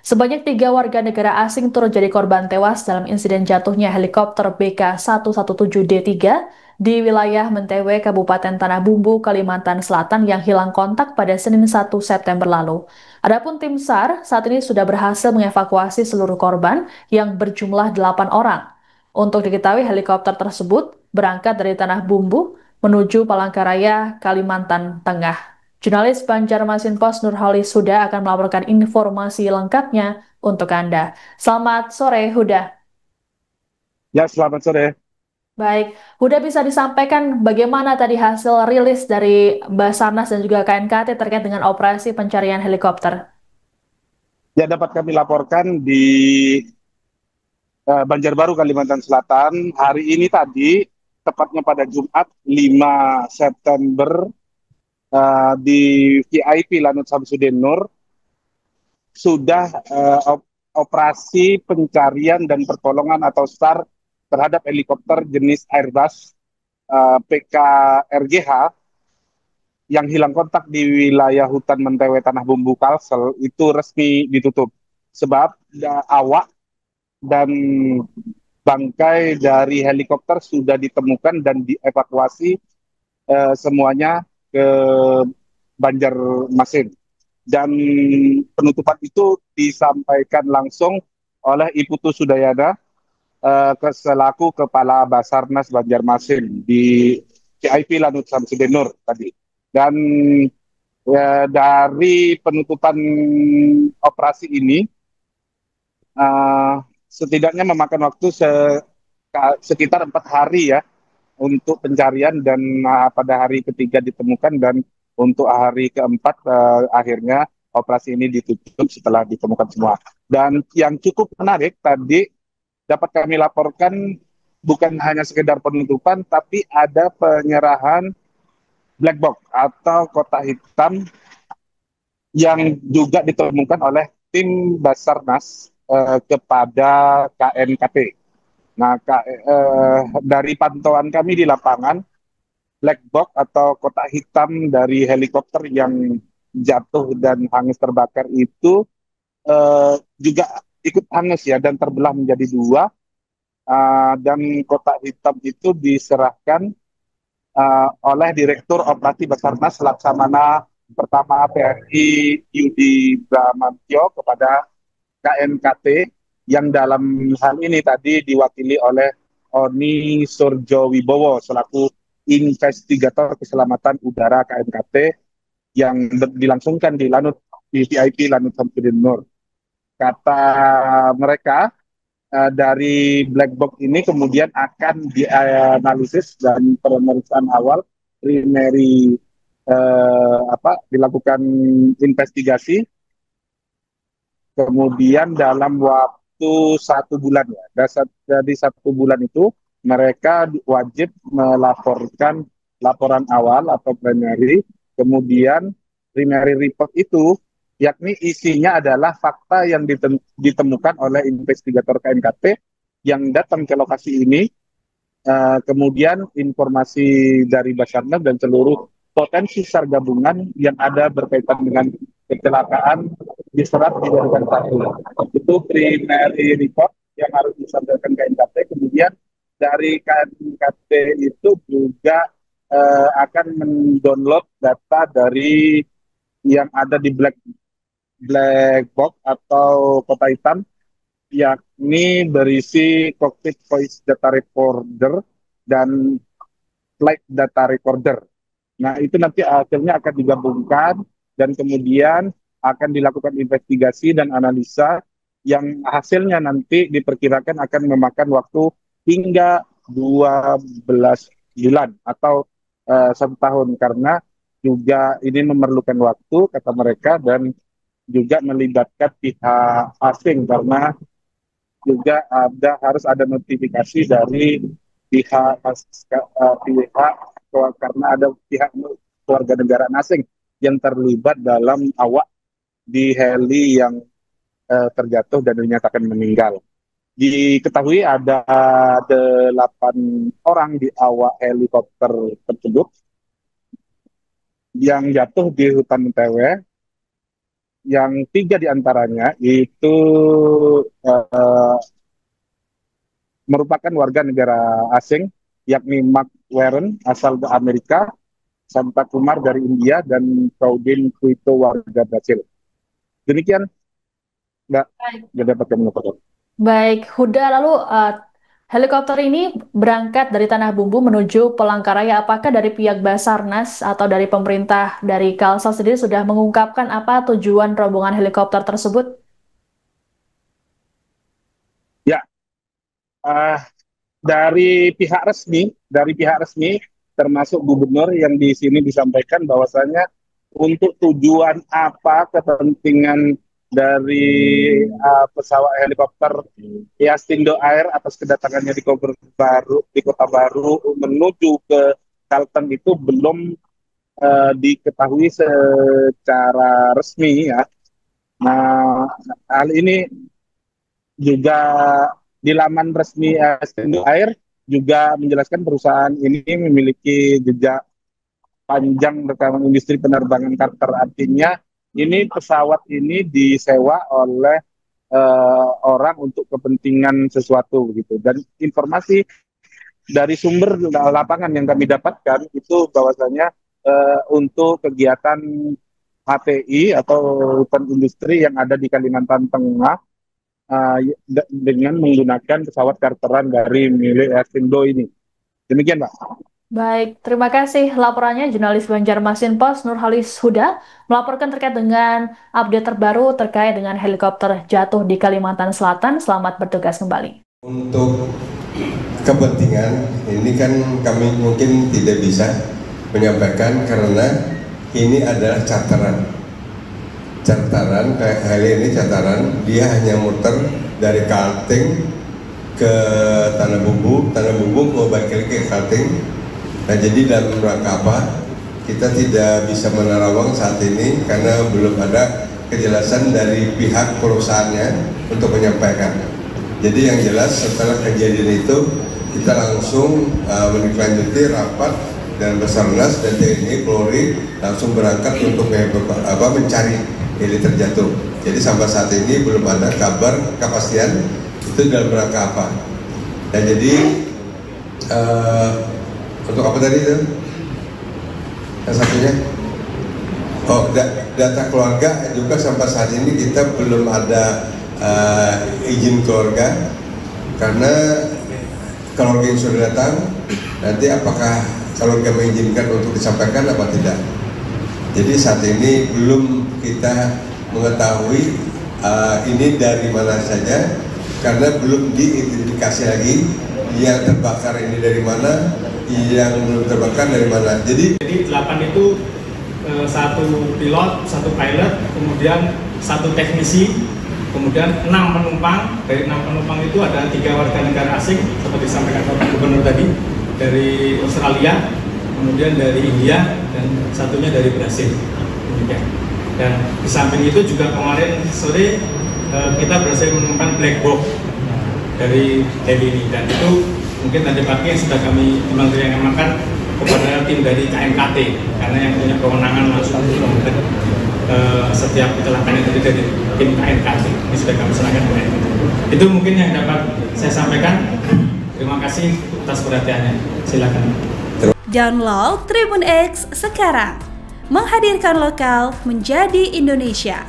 Sebanyak 3 warga negara asing turut jadi korban tewas dalam insiden jatuhnya helikopter BK-117D3 di wilayah Mentewe, Kabupaten Tanah Bumbu, Kalimantan Selatan yang hilang kontak pada Senin 1 September lalu. Adapun tim SAR saat ini sudah berhasil mengevakuasi seluruh korban yang berjumlah 8 orang. Untuk diketahui helikopter tersebut berangkat dari Tanah Bumbu menuju Palangkaraya, Kalimantan Tengah. Jurnalis Banjarmasin Post Nurholis Huda akan melaporkan informasi lengkapnya untuk Anda. Selamat sore, Huda. Ya, selamat sore. Baik, Huda bisa disampaikan bagaimana tadi hasil rilis dari Basarnas dan juga KNKT terkait dengan operasi pencarian helikopter? Ya, dapat kami laporkan di Banjarbaru, Kalimantan Selatan. Hari ini tadi, tepatnya pada Jumat 5 September, di VIP Lanut Samsudin Nur, sudah operasi pencarian dan pertolongan atau SAR terhadap helikopter jenis Airbus PKRGH yang hilang kontak di wilayah hutan Mentewe Tanah Bumbu Kalsel itu resmi ditutup. Sebab awak dan bangkai dari helikopter sudah ditemukan dan dievakuasi semuanya ke Banjarmasin. Dan penutupan itu disampaikan langsung oleh Iputu Sudayana selaku Kepala Basarnas Banjarmasin di CIP Lanut Samsudinur tadi. Dan dari penutupan operasi ini uh, setidaknya memakan waktu sekitar 4 hari ya untuk pencarian dan pada hari ketiga ditemukan dan untuk hari keempat akhirnya operasi ini ditutup setelah ditemukan semua. Dan yang cukup menarik tadi dapat kami laporkan bukan hanya sekedar penutupan tapi ada penyerahan black box atau kotak hitam yang juga ditemukan oleh tim Basarnas kepada KNKT. Nah, dari pantauan kami di lapangan, black box atau kotak hitam dari helikopter yang jatuh dan hangus terbakar itu juga ikut hangus ya dan terbelah menjadi dua. Dan kotak hitam itu diserahkan oleh Direktur Operasi Basarnas Laksamana Pertama PRI Yudi Bramantyo kepada KNKT yang dalam hal ini tadi diwakili oleh Oni Surjo Wibowo selaku investigator keselamatan udara KNKT yang dilangsungkan di VIP Lanut Samsudin Nur. Kata mereka dari black box ini kemudian akan dianalisis dan pemeriksaan awal primary dilakukan investigasi. Kemudian dalam waktu 1 bulan ya, dari 1 bulan itu mereka wajib melaporkan laporan awal atau primary, kemudian primary report itu yakni isinya adalah fakta yang ditemukan oleh investigator KNKT yang datang ke lokasi ini, kemudian informasi dari Basarnas dan seluruh potensi SAR gabungan yang ada berkaitan dengan kecelakaan diserap di bagian satu. Itu primary report yang harus disampaikan ke KNKT. Kemudian dari KNKT itu juga akan mendownload data dari yang ada di black box atau kotak hitam, yakni berisi cockpit voice data recorder dan flight data recorder. Nah, itu nanti hasilnya akan digabungkan dan kemudian akan dilakukan investigasi dan analisa yang hasilnya nanti diperkirakan akan memakan waktu hingga 12 bulan atau 1 tahun karena juga ini memerlukan waktu kata mereka dan juga melibatkan pihak asing karena juga harus ada notifikasi dari pihak karena ada pihak keluarga negara asing yang terlibat dalam awak di heli yang terjatuh dan dinyatakan meninggal. Diketahui ada 8 orang di awak helikopter tersebut yang jatuh di hutan Tewe yang 3 diantaranya itu merupakan warga negara asing, yakni Mark Warren asal Amerika, Santa Kumar dari India, dan Claudine Cuito warga Brasil. Demikian, Mbak, Baik. sudah dapat kami laporkan. Baik, Huda, lalu helikopter ini berangkat dari Tanah Bumbu menuju Palangkaraya. Apakah dari pihak Basarnas atau dari pemerintah dari Kalsel sendiri sudah mengungkapkan apa tujuan rombongan helikopter tersebut? Ya, uh, dari pihak resmi termasuk gubernur yang di sini disampaikan bahwasanya untuk tujuan apa kepentingan dari pesawat helikopter Yastindo Air atas kedatangannya di Kota Baru menuju ke Kalteng itu belum diketahui secara resmi ya. Nah, hal ini juga di laman resmi Yastindo Air juga menjelaskan perusahaan ini memiliki jejak panjang rekaman industri penerbangan charter. Artinya ini pesawat ini disewa oleh orang untuk kepentingan sesuatu begitu. Dan informasi dari sumber lapangan yang kami dapatkan itu bahwasanya untuk kegiatan HTI atau hutan industri yang ada di Kalimantan Tengah dengan menggunakan pesawat charteran dari milik Airsindo ini. Demikian, Pak. Baik, terima kasih laporannya jurnalis Banjarmasin Pos Nurhalis Huda melaporkan terkait dengan update terbaru terkait dengan helikopter jatuh di Kalimantan Selatan. Selamat bertugas kembali. Untuk kepentingan ini kan kami mungkin tidak bisa menyampaikan karena ini adalah charteran. Charteran kayak heli ini charteran, dia hanya muter dari Kalteng ke Tanah Bumbu ke balik lagi ke Kalteng. Nah, jadi dalam rangka apa? Kita tidak bisa menerawang saat ini karena belum ada kejelasan dari pihak perusahaannya untuk menyampaikan. Jadi yang jelas setelah kejadian itu kita langsung menindaklanjuti rapat dan Basarnas dan TNI Polri langsung berangkat untuk mencari heli terjatuh. Jadi sampai saat ini belum ada kabar kepastian itu dalam rangka apa. Dan jadi untuk apa tadi itu? Yang satunya? Oh, data keluarga juga sampai saat ini kita belum ada izin keluarga karena keluarga yang sudah datang nanti apakah keluarga mengizinkan untuk disampaikan apa tidak. Jadi saat ini belum kita mengetahui ini dari mana saja karena belum diidentifikasi lagi yang terbakar ini dari mana, yang belum terbakar dari mana. Jadi 8 itu satu pilot, satu pilot, kemudian satu teknisi, kemudian 6 penumpang. Dari 6 penumpang itu ada 3 warga negara asing seperti disampaikan Bapak Gubernur tadi, dari Australia, kemudian dari India, dan satunya dari Brasil. Dan di samping itu juga kemarin sore kita berhasil menemukan black box dari heli ini, dan itu mungkin tadi pagi yang sudah kami amankan kepada tim dari KNKT karena yang punya kewenangan langsung melakukan setiap kecelakaan yang terjadi dari tim KNKT ini sudah kami serahkan ke KNKT. Itu mungkin yang dapat saya sampaikan. Terima kasih atas perhatiannya. Silakan. Download Tribun X sekarang, menghadirkan lokal menjadi Indonesia.